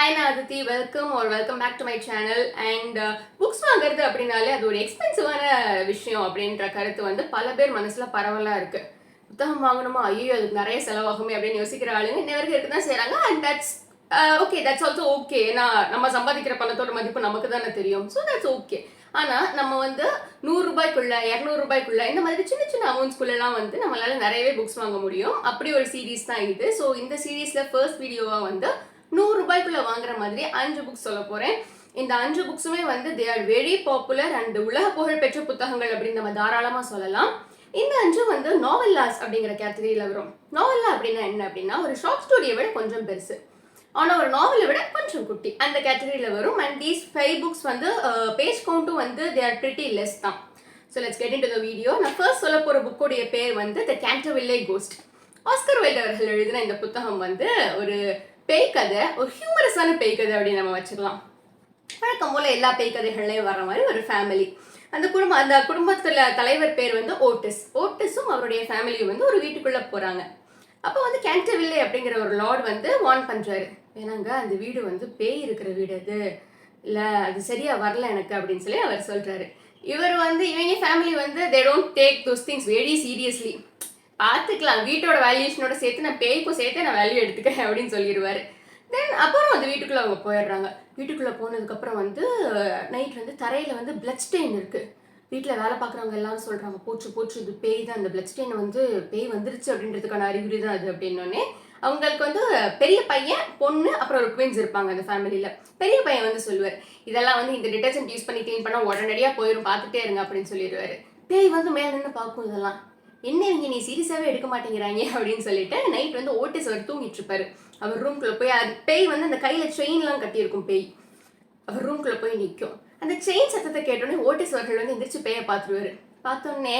Hi Naditi, welcome back to my channel. And books வாங்குறது அப்படினாலே அது ஒரு எக்ஸ்பென்சிவான விஷயம் அப்படின்ற கருத்து வந்து பல பேர் மனசுல பரவலா இருக்கு. புத்தகம் வாங்கணுமா, ஐயோ அதுக்கு நிறைய செலவாகுமே அப்படின்னு யோசிக்கிற ஆளுங்க இன்ன வரைக்கும் இருக்க தான் செய்றாங்க. And that's also okay. நம்ம சம்பாதிக்கிற பணத்தோட மதிப்பு நமக்கு தானே தெரியும். So that's okay. ஆனா நம்ம வந்து 100 ரூபாய்க்குள்ள 200 ரூபாய்க்குள்ள இந்த மாதிரி சின்ன சின்ன அமௌண்ட்ஸ்குள்ளலாம் வந்து நம்மளால நிறையவே புக்ஸ் வாங்க முடியும். அப்படி ஒரு சீரீஸ் தான் இது. ஸோ இந்த சீரீஸ்ல ஃபர்ஸ்ட் வீடியோவா வந்து 100 ரூபாய்க்குள்ள வாங்குற மாதிரி 5 புக்ஸ் சொல்ல போறேன். இந்த 5 புக்ஸுமே வந்து they are very popular and உலக புகழ் பெற்ற புத்தகங்கள் அப்படின்னு நம்ம தாராளமா சொல்லலாம். இந்த 5 வந்து நாவல்லாஸ் அப்படிங்கிற கேட்டகரியில வரும். நாவல்லா அப்படின்னா என்ன அப்படின்னா ஒரு ஷார்ட் ஸ்டோரியை விட கொஞ்சம் பெருசு, ஆனால் ஒரு நாவலை விட கொஞ்சம் குட்டி, அந்த கேட்டகரியில் வரும். அண்ட் தீஸ் 5 புக்ஸ் வந்து பேஜ் கவுண்ட்டும் வந்து தே ஆர் பிரிட்டி லெஸ் தான். So let's get into the video. நான் ஃபர்ஸ்ட் சொல்ல போகிற புக்கோடைய பேர் வந்து த கேண்டர்வில்லே கோஸ்ட். ஆஸ்கர் வைல்ட் அவர்கள் எழுதின இந்த புத்தகம் வந்து ஒரு பேய் கதை, ஒரு ஹியூமரஸான பேய் கதை அப்படின்னு நம்ம வச்சுக்கலாம். வழக்கம் போல எல்லா பேய் கதைகள்லையும் வர மாதிரி ஒரு ஃபேமிலி. அந்த குடும்பத்தில் தலைவர் பேர் வந்து ஓட்டிஸும் அவருடைய ஃபேமிலியும் வந்து ஒரு வீட்டுக்குள்ளே போகிறாங்க. அப்போ வந்து கேண்டர்வில்லே அப்படிங்கிற ஒரு லார்ட் வந்து வார்ன் பண்ணுறாரு, ஏன்னாங்க அந்த வீடு வந்து பேய் இருக்கிற வீடு, அது இல்லை அது சரியாக வரல எனக்கு அப்படின்னு சொல்லி அவர் சொல்கிறாரு. இவங்க ஃபேமிலி வந்து they don't take those things very seriously. பார்த்துக்கலாம், வீட்டோட வேல்யூஷனோட சேர்த்து நான் பேய்க்கும் சேர்த்து நான் வேல்யூ எடுத்துக்கிறேன் அப்படின்னு சொல்லிடுவார். தென் அப்புறம் அந்த வீட்டுக்குள்ளே அவங்க போயிடுறாங்க. வீட்டுக்குள்ளே போனதுக்கப்புறம் வந்து நைட் வந்து தரையில் வந்து பிளட் ஸ்டெயின் இருக்குது. வீட்டில் வேலை பார்க்குறவங்க எல்லாரும் சொல்கிறாங்க, போச்சு இது பேய் தான், அந்த பிளட் ஸ்டெயின் வந்து பேய் வந்துருச்சு அப்படின்றதுக்கான அறிகுறி தான் அது அப்படின்னோடனே அவங்களுக்கு வந்து பெரிய பையன் பொண்ணு அப்புறம் ஒரு ட்வின்ஸ் இருப்பாங்க அந்த ஃபேமிலியில். பெரிய பையன் வந்து சொல்லுவார், இதெல்லாம் வந்து இந்த டிட்டர்ஜென்ட் யூஸ் பண்ணி க்ளீன் பண்ணால் உடனடியாக போயிடும், பார்த்துட்டே இருங்க அப்படின்னு சொல்லிடுவார். பேய் வந்து மேலே நின்று பார்க்கும், இதெல்லாம் என்ன இவங்க நீ சீரியஸாகவே எடுக்க மாட்டேங்கிறாங்க அப்படின்னு சொல்லிட்டு நைட் வந்து ஓட்டிஸ் அவர் தூங்கிட்டு இருப்பாரு. அவர் ரூம்குள்ளே போய் அது பேய் வந்து அந்த கையில் செயின்லாம் கட்டியிருக்கும் பேய், அவர் ரூம்குள்ளே போய் நிற்கும். அந்த செயின் சத்தத்தை கேட்டோடனே ஓட்டிஸ் அவர்கள் வந்து எந்திரிச்சு பேயை பார்த்துருவாரு. பார்த்தோன்னே,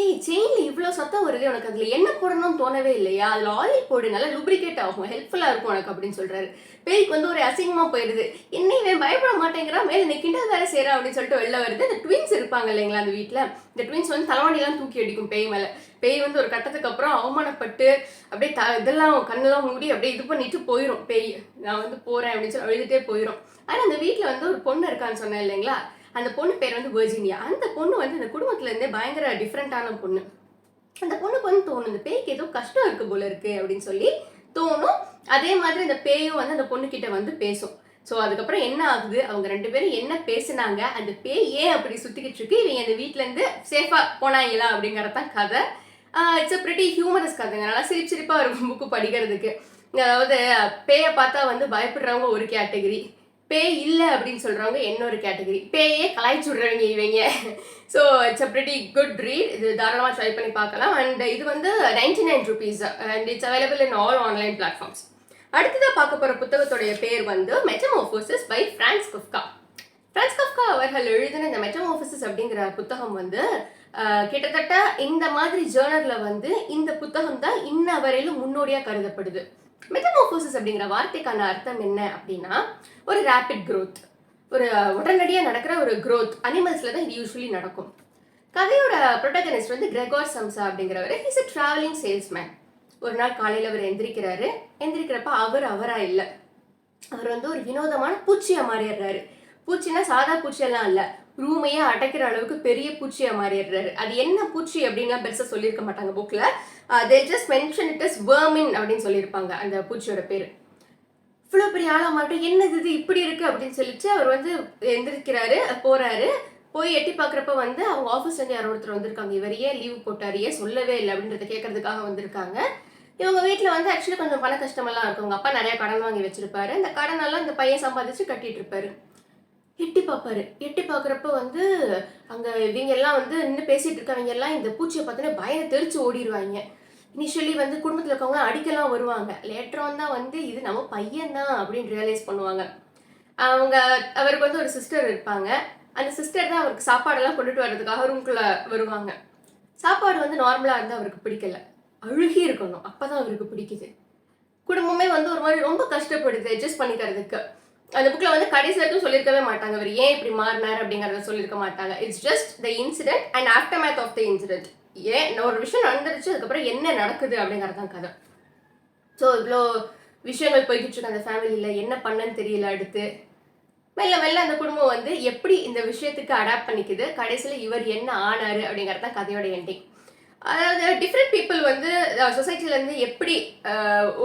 ஏய் செயினில் இவ்வளோ சத்தம் வருது, உனக்கு அதில் என்ன போடணும்னு தோணவே இல்லையா, அதில் ஆயில் போடு, நல்லா லுப்ரிகேட் ஆகும், ஹெல்ப்ஃபுல்லாக இருக்கும் உனக்கு அப்படின்னு சொல்கிறாரு. பேய்க்கு வந்து ஒரு அசிங்கமாக போயிடுது, என்னையுமே பயப்பட மாட்டேங்கிறா, மேலே நிற்கிண்டா வேலை செய்கிறா அப்படின்னு சொல்லிட்டு வெளில வருது. இந்த ட்வின்ஸ் இருப்பாங்க இல்லைங்களா அந்த வீட்டில், இந்த ட்வின்ஸ் வந்து தலைவாணிலாம் தூக்கி அடிக்கும் பேய் மேலே. பேய் வந்து ஒரு கட்டத்துக்கு அப்புறம் அவமானப்பட்டு அப்படியே இதெல்லாம் கண்ணெல்லாம் மூடி அப்படியே இது பண்ணிட்டு போயிடும் பேய். நான் வந்து போகிறேன் அப்படின்னு சொல்லி அழுதுகிட்டே போயிடும். ஆனால் அந்த வீட்டில் வந்து ஒரு பொண்ணு இருக்கான்னு சொன்னேன் இல்லைங்களா, அந்த பொண்ணு பேர் வந்து வெர்ஜினியா. அந்த பொண்ணு வந்து இந்த குடும்பத்துலேருந்தே பயங்கர டிஃப்ரெண்ட்டான பொண்ணு. அந்த பொண்ணுக்கு வந்து தோணும், இந்த பேய்க்கு ஏதோ கஷ்டம் இருக்கு போல இருக்கு அப்படின்னு சொல்லி தோணும். அதே மாதிரி இந்த பேயும் வந்து அந்த பொண்ணுக்கிட்ட வந்து பேசும். ஸோ அதுக்கப்புறம் என்ன ஆகுது, அவங்க 2 பேரும் என்ன பேசுனாங்க, அந்த பேய் ஏன் அப்படி சுற்றிக்கிட்டு இருக்கு, இவங்க அந்த வீட்டிலேருந்து சேஃபாக போனாங்களா அப்படிங்கிறது தான் கதை. இட்ஸ் அ பிரிட்டி ஹியூமரஸ் கதைங்க, நல்லா சிரிப்பாக இருக்கும் புக்கு படிக்கிறதுக்கு. அதாவது பேயை பார்த்தா வந்து பயப்படுறவங்க ஒரு கேட்டகரி, பேய் இல்லை அப்படின்னு சொல்கிறவங்க இன்னொரு கேட்டகரி, பேயே கலாய்ச்சி விட்றவங்க இவங்க. So it's a pretty good read, இது தாராளமாக ட்ரை பண்ணி பார்க்கலாம். அண்ட் இது வந்து 99 rupees and it's available in all online platforms. அடுத்ததாக பார்க்க போகிற புத்தகத்துடைய பேர் வந்து metamorphosis by Franz Kafka. Franz Kafka அவர்கள் எழுதின இந்த மெட்டமோர்ஃபோசிஸ் அப்படிங்கிற புத்தகம் வந்து கிட்டத்தட்ட இந்த மாதிரி ஜேர்னலில் வந்து இந்த புத்தகம் தான் இன்ன வரையிலும் முன்னோடியாக கருதப்படுது. மெட்டமோர்ஃபோசிஸ் அப்படிங்கிற வார்த்தைக்கான அர்த்தம் என்ன அப்படின்னா ஒரு ரேபிட் க்ரோத், ஒரு உடனடியாக நடக்கிற ஒரு க்ரோத். அனிமல்ஸில் தான் இது யூஸ்வலி நடக்கும். கதையோட ப்ரொட்டகனிஸ்ட் வந்து கிரெகோர் சம்சா அப்படிங்கிறவர், ஹீஸ் அ ட்ராவலிங் சேல்ஸ்மேன். ஒரு நாள் காலையில் அவர் எந்திரிக்கிறப்ப அவரா இல்லை, அவர் வந்து ஒரு வினோதமான பூச்சியாக மாறிடுறாரு. பூச்சின்னா சாதா பூச்சியெல்லாம் இல்லை, ரூமையே அடைக்கிற அளவுக்கு பெரிய பூச்சியாக மாறிடுறாரு. அது என்ன பூச்சி அப்படின்லாம் பெருசாக சொல்லியிருக்க மாட்டாங்க புக்கில். they just mention it as vermin அப்படின்னு சொல்லியிருப்பாங்க அந்த பூச்சியோட பேர். இவ்வளோ பெரிய ஆளாக மாட்டோம், என்னது இது இப்படி இருக்குது அப்படின்னு சொல்லிட்டு அவர் வந்து எந்திரிக்கிறாரு, போகிறாரு. போய் எட்டி பார்க்குறப்ப வந்து அவங்க ஆஃபீஸ்லேருந்து யாரோ ஒருத்தர் வந்திருக்காங்க. இவர் ஏன் லீவ் போட்டார், ஏன் சொல்லவே இல்லை அப்படின்றத கேட்கறதுக்காக வந்திருக்காங்க. இவங்க வீட்டில் வந்து ஆக்சுவலி கொஞ்சம் பண கஷ்டமெல்லாம் இருக்கும். அவங்க அப்பா நிறையா கடன் வாங்கி வச்சிருப்பாரு. அந்த கடனெல்லாம் இந்த பையன் சம்பாதிச்சு கட்டிட்டு இருப்பாரு. எட்டி பார்க்குறப்ப வந்து அங்கே இவங்க எல்லாம் வந்து நின்று பேசிகிட்டு இருக்கவங்க எல்லாம் இந்த பூச்சியை பார்த்தோன்னே பயனை தெரிச்சு ஓடிடுவாங்க. இனிஷியலி வந்து குடும்பத்தில் இருக்கவங்க அடிக்கலாம் வருவாங்க. லேட்டர் தான் வந்து இது நம்ம பையன்தான் அப்படின்னு ரியலைஸ் பண்ணுவாங்க. அவருக்கு வந்து ஒரு சிஸ்டர் இருப்பாங்க. அந்த சிஸ்டர் தான் அவருக்கு சாப்பாடெல்லாம் கொண்டுட்டு வர்றதுக்காக ரூம்குள்ளே வருவாங்க. சாப்பாடு வந்து நார்மலாக இருந்தால் அவருக்கு பிடிக்கல, அழுகி இருக்கணும், அப்போ தான் அவருக்கு பிடிக்குது. குடும்பமே வந்து ஒரு மாதிரி ரொம்ப கஷ்டப்படுது அட்ஜஸ்ட் பண்ணிக்கிறதுக்கு. அந்த புக்கில் வந்து கடைசி வரைக்கும் சொல்லியிருக்கவே மாட்டாங்க அவர் ஏன் இப்படி மாறினார் அப்படிங்கிறத சொல்லியிருக்க மாட்டாங்க. It's just the incident and aftermath of the incident. ஏன் ஒரு விஷயம் நடந்துருச்சு, அதுக்கப்புறம் என்ன நடக்குது அப்படிங்கிறது தான் கதை. ஸோ இவ்வளோ விஷயங்கள் போய்கிட்டு இருக்கு அந்த ஃபேமிலியில், என்ன பண்ணன்னு தெரியல. அடுத்து மெல்ல மெல்ல அந்த குடும்பம் வந்து எப்படி இந்த விஷயத்துக்கு அடாப்ட் பண்ணிக்குது, கடைசியில் இவர் என்ன ஆனாரு அப்படிங்கிறது தான் கதையோட எண்டிங். அதாவது டிஃப்ரெண்ட் பீப்புள் வந்து சொசைட்டிலேருந்து எப்படி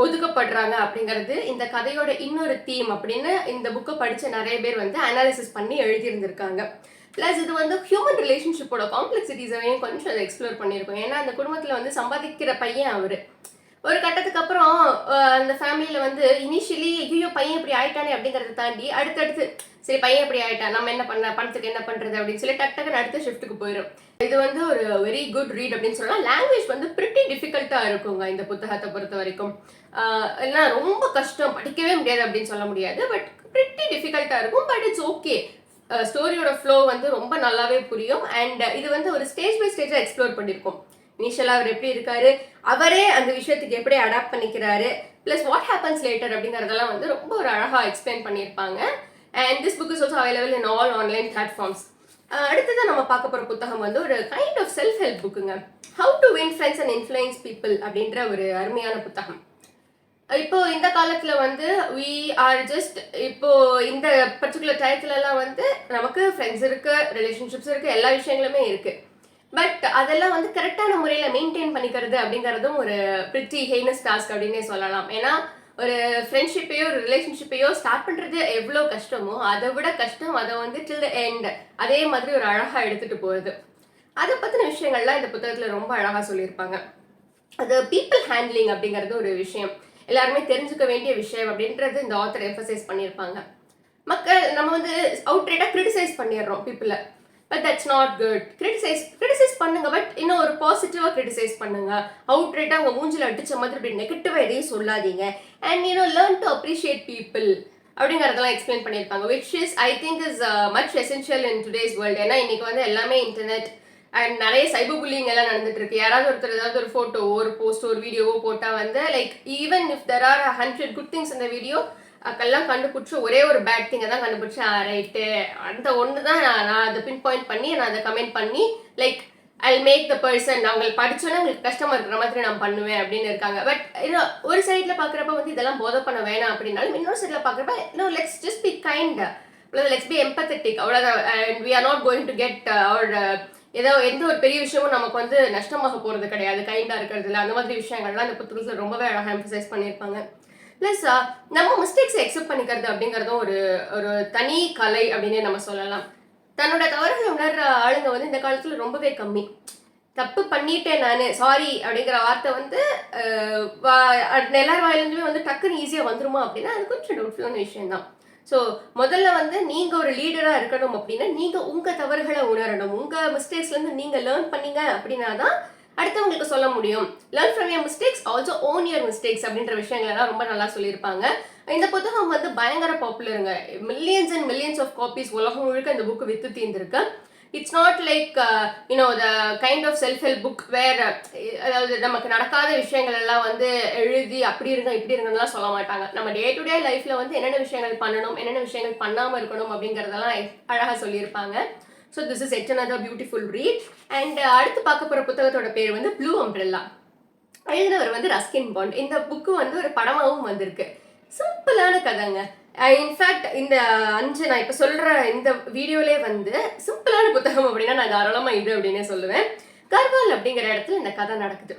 ஒதுக்கப்படுறாங்க அப்படிங்கிறது இந்த கதையோட இன்னொரு தீம் அப்படின்னு இந்த புக்கை படித்த நிறைய பேர் வந்து அனாலிசிஸ் பண்ணி எழுதியிருந்திருக்காங்க. ப்ளஸ் இது வந்து ஹியூமன் ரிலேஷன்ஷிப்போட காம்ப்ளெக்சிட்டிஸையும் கொஞ்சம் அதை எக்ஸ்ப்ளோர் பண்ணியிருக்கோம். ஏன்னா அந்த குடும்பத்தில் வந்து சம்பாதிக்கிற பையன் அவர். ஒரு கட்டத்துக்கு அப்புறம் அந்த ஃபேமிலியில் வந்து இனிஷியலி ஐயோ பையன் இப்படி ஆயிட்டானே அப்படிங்கிறத தாண்டி அடுத்தடுத்து சரி பையன் இப்படி ஆயிட்டான், நம்ம என்ன பண்ண பணத்துக்கு என்ன பண்ணுறது அப்படின்னு சொல்லி டக்குன்னு அடுத்த ஷிஃப்ட்டுக்கு போயிடும். இது வந்து ஒரு வெரி குட் ரீட் அப்படின்னு சொல்லலாம். லாங்குவேஜ் வந்து பிரிட்டி டிஃபிகல்ட்டாக இருக்குங்க இந்த புத்தகத்தை பொறுத்த வரைக்கும். ஏன்னா ரொம்ப கஷ்டம், படிக்கவே முடியாது அப்படின்னு சொல்ல முடியாது. பட் பிரிட்டி டிஃபிகல்ட்டாக இருக்கும். But it's okay. ஸ்டோரியோட ஃப்ளோ வந்து ரொம்ப நல்லாவே புரியும். அண்ட் இது வந்து ஒரு ஸ்டேஜ் பை ஸ்டேஜாக எக்ஸ்ப்ளோர் பண்ணியிருக்கோம். இனிஷியலாக அவர் எப்படி இருக்காரு, அவரே அந்த விஷயத்துக்கு எப்படி அடாப்ட் பண்ணிக்கிறாரு, ப்ளஸ் வாட் ஹேப்பன்ஸ் லேட்டர் அப்படிங்கிறதெல்லாம் வந்து ரொம்ப ஒரு அழகாக எக்ஸ்பிளைன் பண்ணியிருப்பாங்க. And this book is also available in all online platforms. அடுத்ததான் நம்ம பார்க்க போகிற புத்தகம் வந்து ஒரு கைண்ட் ஆஃப் செல்ஃப் ஹெல்ப் புக்குங்க. How to win friends and influence people அப்படின்ற ஒரு அருமையான புத்தகம். இப்போ இந்த காலத்துல வந்து வி ஆர் ஜஸ்ட் இப்போ இந்த பர்டிகுலர் டயத்துலலாம் வந்து நமக்கு ஃப்ரெண்ட்ஸ் இருக்கு, ரிலேஷன்ஷிப்ஸ் இருக்கு, எல்லா விஷயங்களுமே இருக்கு. பட் அதெல்லாம் வந்து கரெக்டான முறையில் மெயின்டைன் பண்ணிக்கிறது அப்படிங்கிறதும் ஒரு பிரிட்டி ஹெய்னஸ் டாஸ்க் அப்படின்னே சொல்லலாம். ஏன்னா ஒரு ஃப்ரெண்ட்ஷிப்பையோ ஒரு ரிலேஷன்ஷிப்பையோ ஸ்டார்ட் பண்ணுறது எவ்வளோ கஷ்டமோ அதை விட கஷ்டம் அதை வந்து டில் த எண்ட் அதே மாதிரி ஒரு அழகாக எடுத்துகிட்டு போகுது. அதை பற்றின விஷயங்கள்லாம் இந்த புத்தகத்தில் ரொம்ப அழகாக சொல்லியிருப்பாங்க. அது பீப்புள் ஹேண்ட்லிங் அப்படிங்கிறது ஒரு விஷயம், எல்லாருமே தெரிஞ்சுக்க வேண்டிய விஷயம் அப்படின்றது இந்த ஆத்தர் எம்பசைஸ் பண்ணியிருப்பாங்க. மக்கள் நம்ம வந்து அவுட்ரேட்டாக கிரிட்டிசைஸ் பண்ணிடுறோம் பீப்புளை. But that's not good. Criticise பண்ணுங்க, பட் இன்னும் ஒரு பாசிட்டிவாக கிரிட்டிசைஸ் பண்ணுங்க. அவுட்ரேட்டாக உங்கள் மூஞ்சில் அடித்த மாதிரி இப்படி நெகட்டிவாக எதையும் சொல்லாதீங்க. And learn to appreciate people அப்படிங்கிறதெல்லாம் எக்ஸ்பிளைன் பண்ணியிருப்பாங்க. Which is I think is much essential in today's world. ஏன்னா இன்னைக்கு வந்து எல்லாமே இன்டர்நெட் அண்ட் நிறைய சைபர் புல்லிங் எல்லாம் நடந்துட்டு இருக்கு. யாராவது ஒருத்தர் ஏதாவது ஒரு ஃபோட்டோ ஒரு போஸ்ட் ஒரு வீடியோவோ போட்டால் வந்து like even if there are 100 good things இந்த வீடியோ அக்கெல்லாம் கண்டுபிடிச்சி ஒரே ஒரு பேட் திங்கை தான் கண்டுபிடிச்சி ரைட்டு அந்த ஒன்று தான் நான் அதை பின் பாயிண்ட் பண்ணி நான் அதை கமெண்ட் பண்ணி like I make the person அவங்களுக்கு படிச்சோன்னா உங்களுக்கு கஷ்டமா இருக்கிற மாதிரி நான் பண்ணுவேன் அப்படின்னு இருக்காங்க. பட் இன்னும் ஒரு சைடில் பார்க்குறப்ப வந்து இதெல்லாம் போதை பண்ண வேணாம் அப்படின்னாலும் இன்னொரு சைடில் பார்க்குறப்ப இன்னும் let's just be kind, let's be empathetic, அவ்வளோதான். And we are not going to get our ஏதோ எந்த ஒரு பெரிய விஷயமும் நமக்கு வந்து நஷ்டமாக போகிறது கிடையாது கைண்டாக இருக்கிறதுல. அந்த மாதிரி விஷயங்கள்லாம் இந்த புத்தகத்தில் ரொம்பவே அழகாக எம்பசைஸ் பண்ணியிருப்பாங்க. ப்ளஸ் நம்ம மிஸ்டேக்ஸை அக்செப்ட் பண்ணிக்கிறது அப்படிங்கிறதும் ஒரு ஒரு தனி கலை அப்படின்னே நம்ம சொல்லலாம். தன்னோட தவறுகளை உணர்ற ஆளுங்க வந்து இந்த காலத்தில் ரொம்பவே கம்மி. தப்பு பண்ணிட்டேன் நான் சாரி அப்படிங்கிற வார்த்தை வந்து எல்லார் வாயிலிருந்துமே வந்து டக்குன்னு ஈஸியாக வந்துருமா அப்படின்னா அது கொஞ்சம் டவுட்ஃபுல்லான விஷயம்தான். ஸோ முதல்ல வந்து நீங்கள் ஒரு லீடராக இருக்கணும் அப்படின்னா நீங்கள் உங்கள் தவறுகளை உணரணும். உங்கள் மிஸ்டேக்ஸ்லேருந்து நீங்கள் லேர்ன் பண்ணீங்க அப்படின்னா தான் அடுத்தவங்களுக்கு சொல்ல முடியும். Learn from your mistakes, also own your mistakes அப்படின்ற விஷயங்கள்லாம் ரொம்ப நல்லா சொல்லியிருப்பாங்க. இந்த புத்தகம் வந்து பயங்கர பாப்புலருங்க. Millions and millions of copies உலகம் முழுக்க இந்த புக்கு வித்து தீர்ந்துருக்கு. It's not like the kind of self help book where அதாவது நமக்கு நடக்காத விஷயங்கள் எல்லாம் வந்து எழுதி அப்படி இருங்க இப்படி இருங்கலாம் சொல்ல மாட்டாங்க. நம்ம டே டு டே லைஃப்ல வந்து என்னென்ன விஷயங்கள் பண்ணணும் என்னென்ன விஷயங்கள் பண்ணாமல் இருக்கணும் அப்படிங்கிறதெல்லாம் அழகாக சொல்லியிருப்பாங்க. So this is yet another beautiful read. And அடுத்து பார்க்க போகிற புத்தகத்தோட பேர் வந்து ப்ளூ அம்ப்ரெல்லா. எழுதினவர் வந்து ரஸ்கின் பாண்ட். இந்த புக்கு வந்து ஒரு படமாகவும் வந்திருக்கு. சிம்பிளான கதைங்க. இன்ஃபேக்ட் இந்த 5 நான் இப்போ சொல்கிற இந்த வீடியோலே வந்து சிம்பிளான புத்தகம் அப்படின்னா நான் தாராளமாக இது அப்படின்னே சொல்லுவேன். கர்வால் அப்படிங்கிற இடத்துல இந்த கதை நடக்குது.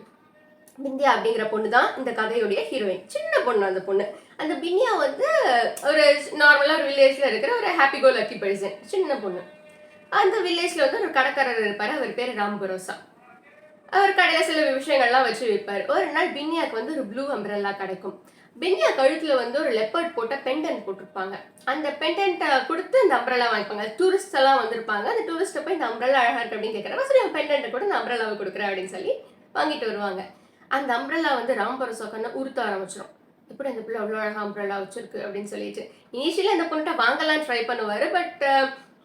பிந்தியா அப்படிங்கிற பொண்ணு தான் இந்த கதையுடைய ஹீரோயின். சின்ன பொண்ணு அந்த பொண்ணு. அந்த பிந்தியா வந்து ஒரு நார்மலாக ஒரு வில்லேஜில் இருக்கிற ஒரு ஹாப்பி கோ லக்கி பர்சன், சின்ன பொண்ணு. அந்த வில்லேஜில் வந்து ஒரு கடைக்காரர் இருப்பார். அவர் பேர் ராம் பரோசா. அவர் கடையில் சில விஷயங்கள்லாம் வச்சு விற்பார். ஒரு நாள் பின்னியாவுக்கு வந்து ஒரு ப்ளூ அம்ப்ரெல்லா கிடைக்கும். பின்னியா கழுத்தில் வந்து ஒரு லெப்பர்ட் போட்ட பெண்டன்ட் போட்டிருப்பாங்க. அந்த பெண்டன்ட்டை கொடுத்து இந்த அம்ப்ரெல்லா வாங்கிப்பாங்க. டூரிஸ்ட் எல்லாம் வந்திருப்பாங்க. அந்த டூரிஸ்ட்டை போய் இந்த அம்ப்ரெல்லா அழகாக இருக்கு அப்படின்னு கேட்குறாங்க. சரி பெண்டன்ட்டை கூட இந்த அம்ப்ரெல்லாவை கொடுக்குறேன் அப்படின்னு சொல்லி வாங்கிட்டு வருவாங்க. அந்த அம்ப்ரெல்லா வந்து ராம் பரோசா கண்ணை உறுத்த ஆரம்பிச்சிடும். எப்படி அந்த பிள்ளை அவ்வளோ அழகாக அம்ப்ரெல்லா வச்சிருக்கு அப்படின்னு சொல்லிட்டு இனிஷியலி அந்த பொண்ணுகிட்ட வாங்கலான்னு ட்ரை பண்ணுவார். பட்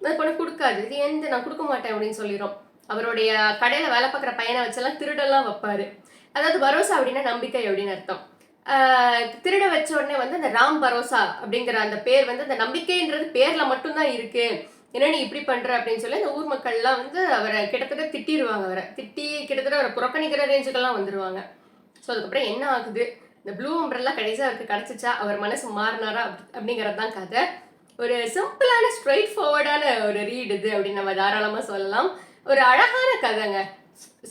அந்த பொண்ணு கொடுக்காது. இது எந்த நான் கொடுக்க மாட்டேன் அப்படின்னு சொல்லிடும். அவருடைய கடையில் வேலை பார்க்குற பையனை வச்செல்லாம் திருடெல்லாம் வைப்பார். அதாவது பரோசா அப்படின்னா நம்பிக்கை அப்படின்னு அர்த்தம். திருட வச்ச உடனே வந்து அந்த ராம் பரோசா அப்படிங்கிற அந்த பேர் வந்து அந்த நம்பிக்கைன்றது பேரில் மட்டும்தான் இருக்கு, என்ன நீ இப்படி பண்ற அப்படின்னு சொல்லி அந்த ஊர் மக்கள்லாம் வந்து அவரை கிட்டத்தட்ட திட்டிடுவாங்க. அவரை திட்டி கிட்டத்தட்ட அவரை புறக்கணிக்கிற ரேஞ்சுக்கெல்லாம் வந்துடுவாங்க. ஸோ அதுக்கப்புறம் என்ன ஆகுது இந்த ப்ளூ அம்ப்ரெல்லா கடைசியா அவருக்கு கிடைச்சிச்சா, அவர் மனசு மாறினாரா அப்படிங்கிறது தான் கதை. ஒரு சிம்பிளான ஸ்ட்ரெயிட் ஃபார்வர்டான ஒரு ரீட் இது அப்படின்னு நம்ம தாராளமா சொல்லலாம். ஒரு அழகான கதைங்க.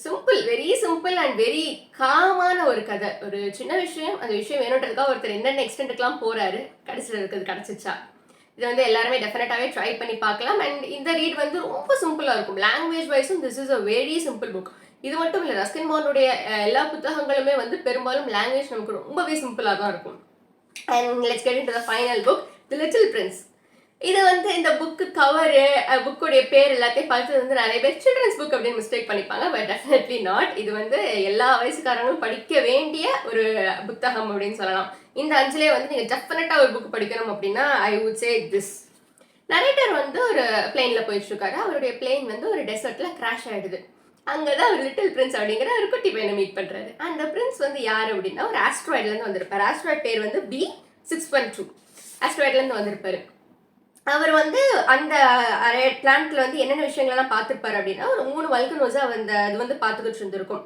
Simple, very simple and very காமான ஒரு கதை. ஒரு சின்ன விஷயம், அந்த விஷயம் வேணுன்றதுக்காக ஒருத்தர் என்னென்ன எக்ஸ்டென்ட்டுக்குலாம் போறாரு, கடைசியில் இருக்கிறது கிடைச்சிச்சா. இதை வந்து எல்லாருமே டெஃபினட்டாவே ட்ரை பண்ணி பார்க்கலாம். அண்ட் இந்த ரீட் வந்து ரொம்ப சிம்பிளா இருக்கும். லாங்குவேஜ் வைஸும் this is a very simple book. இது மட்டும் இல்லை, ரஸ்கின் பாண்டுடைய எல்லா புத்தகங்களுமே வந்து பெரும்பாலும் லாங்குவேஜ் நமக்கு ரொம்பவே சிம்பிளா தான் இருக்கும். And let's get into the final book, the little Prince. இது வந்து இந்த புக்கு கவரு, புக்குடைய பேர் எல்லாத்தையும் பார்த்து வந்து நிறைய பேர் சில்ட்ரன்ஸ் புக் அப்படின்னு மிஸ்டேக் பண்ணிப்பாங்க. But definitely not. இது வந்து எல்லா வயசுக்காரங்களும் படிக்க வேண்டிய ஒரு புத்தகம் அப்படின்னு சொல்லலாம். இந்த 5லே வந்து நீங்க டெஃபினட்டா ஒரு புக் படிக்கணும் அப்படின்னா I would say this. Narrator வந்து ஒரு பிளேன்ல போயிட்டு இருக்காரு. அவருடைய பிளேன் வந்து ஒரு டெசர்ட்ல கிராஷ் ஆயிடுது. அங்கதான் ஒரு லிட்டில் பிரின்ஸ் அப்படிங்கிற ஒரு குட்டி பையனை மீட் பண்றாரு. அந்த பிரின்ஸ் வந்து யாரு அப்படின்னா ஒரு ஆஸ்ட்ராய்ட்ல இருந்து வந்திருப்பாரு. ஆஸ்ட்ராய்ட் பேர் வந்து B612. ஆஸ்ட்ராய்ட்ல இருந்து வந்திருப்பாரு. அவர் வந்து அந்த பிளான்ட்ல வந்து என்னென்ன விஷயங்கள்லாம் பார்த்துருப்பாரு அப்படின்னா ஒரு 3 வல்கனோஸை அந்த இது வந்து பார்த்துக்கிட்டு இருந்திருக்கும்.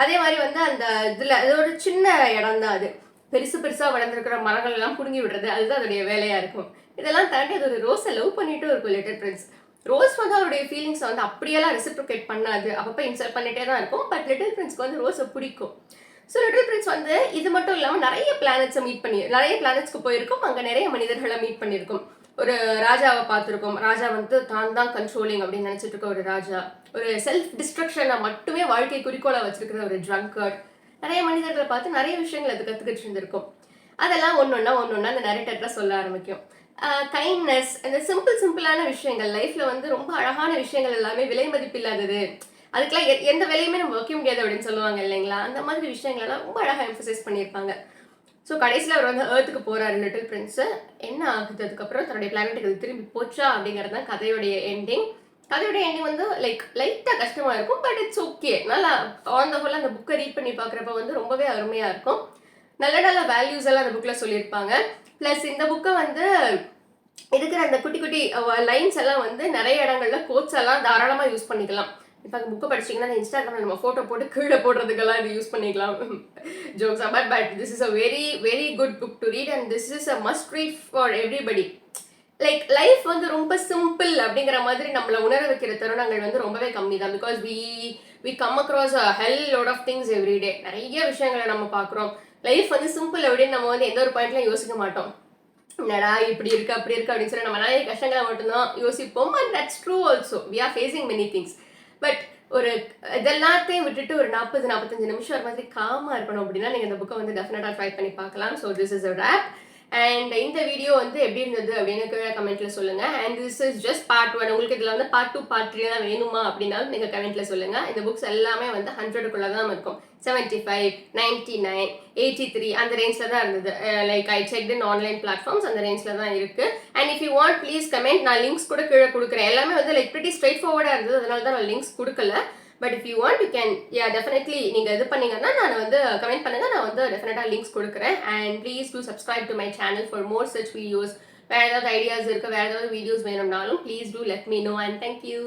அதே மாதிரி வந்து அந்த இதுல அது ஒரு சின்ன இடம் தான். அது பெருசு பெருசா வளர்ந்துருக்கிற மரங்கள் எல்லாம் புடுங்கி விடுறது, அதுதான் அதோடைய வேலையா இருக்கும். இதெல்லாம் தாண்டி அது ஒரு ரோஸை லவ் பண்ணிட்டு இருக்கும் லிட்டில் பிரின்ஸ். ரோஸ் வந்து அவருடைய ஃபீலிங்ஸை வந்து அப்படியெல்லாம் ரெசிப்ரோகேட் பண்ணாது, அப்பப்போ இன்சல்ட் பண்ணிட்டே தான் இருக்கும். பட் லிட்டில் பிரின்ஸ்க்கு வந்து ரோஸை பிடிக்கும். ஸோ லிட்டில் பிரின்ஸ் வந்து இது மட்டும் இல்லாமல் நிறைய பிளானட்ஸை மீட் பண்ணி நிறைய பிளானட்ஸ்க்கு போயிருக்கும். அங்கே நிறைய மனிதர்களை மீட் பண்ணியிருக்கும். ஒரு ராஜாவை பார்த்துருக்கோம். ராஜா வந்து தான் கண்ட்ரோலிங் அப்படின்னு நினைச்சிட்டு இருக்க ஒரு ராஜா. ஒரு செல்ஃப் டிஸ்ட்ரக்ஷனை மட்டுமே வாழ்க்கை குறிக்கோளா வச்சிருக்கிற ஒரு ட்ரங்கர்ட். நிறைய மனிதர்களை பார்த்து நிறைய விஷயங்கள் அது கற்றுக்கிட்டு இருந்திருக்கும். அதெல்லாம் ஒன்னொன்னா அந்த நரேட்டர்ல சொல்ல ஆரம்பிக்கும். கைண்ட்னஸ், அந்த சிம்பிளான விஷயங்கள் லைஃப்ல வந்து ரொம்ப அழகான விஷயங்கள் எல்லாமே விலை மதிப்பில்லாதது, அதுக்கெல்லாம் எந்த விலையுமே நம்ம வைக்க முடியாது அப்படின்னு சொல்லுவாங்க இல்லைங்களா. அந்த மாதிரி விஷயங்கள் எல்லாம் ரொம்ப அழகாக எம்பசைஸ் பண்ணியிருப்பாங்க. ஸோ கடைசியில் அவர் வந்து ஏர்த்துக்கு போறாரு லிட்டில் பிரின்ஸ். என்ன ஆகுது அதுக்கப்புறம், தன்னுடைய பிளானட்டுக்கு அது திரும்பி போச்சா அப்படிங்கிறது தான் கதையுடைய எண்டிங். கதையுடைய எண்டிங் வந்து லைட்டாக கஷ்டமா இருக்கும். But it's okay. நல்லா ஆன் த ஹோல் அந்த புக்கை ரீட் பண்ணி பார்க்குறப்ப வந்து ரொம்பவே அருமையாக இருக்கும். நல்ல வேல்யூஸ் எல்லாம் அந்த புக்கில் சொல்லியிருப்பாங்க. ப்ளஸ் இந்த புக்கை வந்து இருக்கிற அந்த குட்டி குட்டி லைன்ஸ் எல்லாம் வந்து நிறைய இடங்கள்ல கோட்ஸ் எல்லாம் தாராளமாக யூஸ் பண்ணிக்கலாம். இப்போ அந்த புக்கை படிச்சிங்கன்னா இன்ஸ்டாகிராமில் நம்ம ஃபோட்டோ போட்டு கீழே போடுறதுக்கெல்லாம் இது யூஸ் பண்ணிக்கலாம். Jokes about. But this is a very good book to read and this is a must read for everybody. Like life வந்து ரொம்ப சிம்பிள் அப்படிங்கிற மாதிரி நம்மளை உணர வைக்கிற தருணங்கள் வந்து ரொம்பவே கம்மி தான். Because we come across a hell load of things everyday. நிறைய விஷயங்களை நம்ம பார்க்குறோம். லைஃப் வந்து சிம்பிள் அப்படின்னு நம்ம வந்து எந்த ஒரு பாயிண்ட்லையும் யோசிக்க மாட்டோம். என்னடா இப்படி இருக்கு அப்படி இருக்கு அப்படின்னு சொல்லி நம்ம நிறைய கஷ்டங்களை மட்டும்தான் யோசிப்போம். And that's true also. We are facing many things. But ஒரு இதெல்லாத்தையும் விட்டுட்டு ஒரு 40-45 நிமிஷம் ஒரு மாதிரி காமா இருக்கணும் அப்படின்னா நீங்க இந்த புக்கை வந்து டெஃபினட்டா ட்ரை பண்ணி பார்க்கலாம். So this is a wrap. And இந்த வீடியோ வந்து எப்படி இருந்தது அப்படின்னு கீழே கமெண்ட்ல சொல்லுங்க. And this is just part 1. உங்களுக்கு இதுல வந்து பார்ட் 2 பார்ட் 3 தான் வேணுமா அப்படின்னாலும் நீங்க கமெண்ட்ல சொல்லுங்க. இந்த புக்ஸ் எல்லாமே வந்து 100க்குள்ள தான் இருக்கும். 75, 99, 83 அந்த ரேஞ்ச்ல தான் இருந்தது. Like I checked in online platforms, அந்த ரேஞ்ச்ல தான் இருக்கு. And if you want please comment. நான் லிங்க்ஸ் கூட கீழே கொடுக்குறேன். எல்லாமே வந்து லைக் பிரிட்டி ஸ்ட்ரெயிட் ஃபார்வர்டா இருந்தது, அதனால தான் நான் லிங்க்ஸ் கொடுக்கல. But if you want you can definitely நீங்கள் இது பண்ணீங்கன்னா நான் வந்து கமெண்ட் பண்ணுங்க, நான் வந்து டெஃபினட்டாக லிங்க்ஸ் கொடுக்குறேன். And please do subscribe to my channel for more such videos. வேறு ஏதாவது ஐடியாஸ் இருக்குது, வேறு ஏதாவது வீடியோஸ் வேணும்னாலும் please do let me know. And thank you.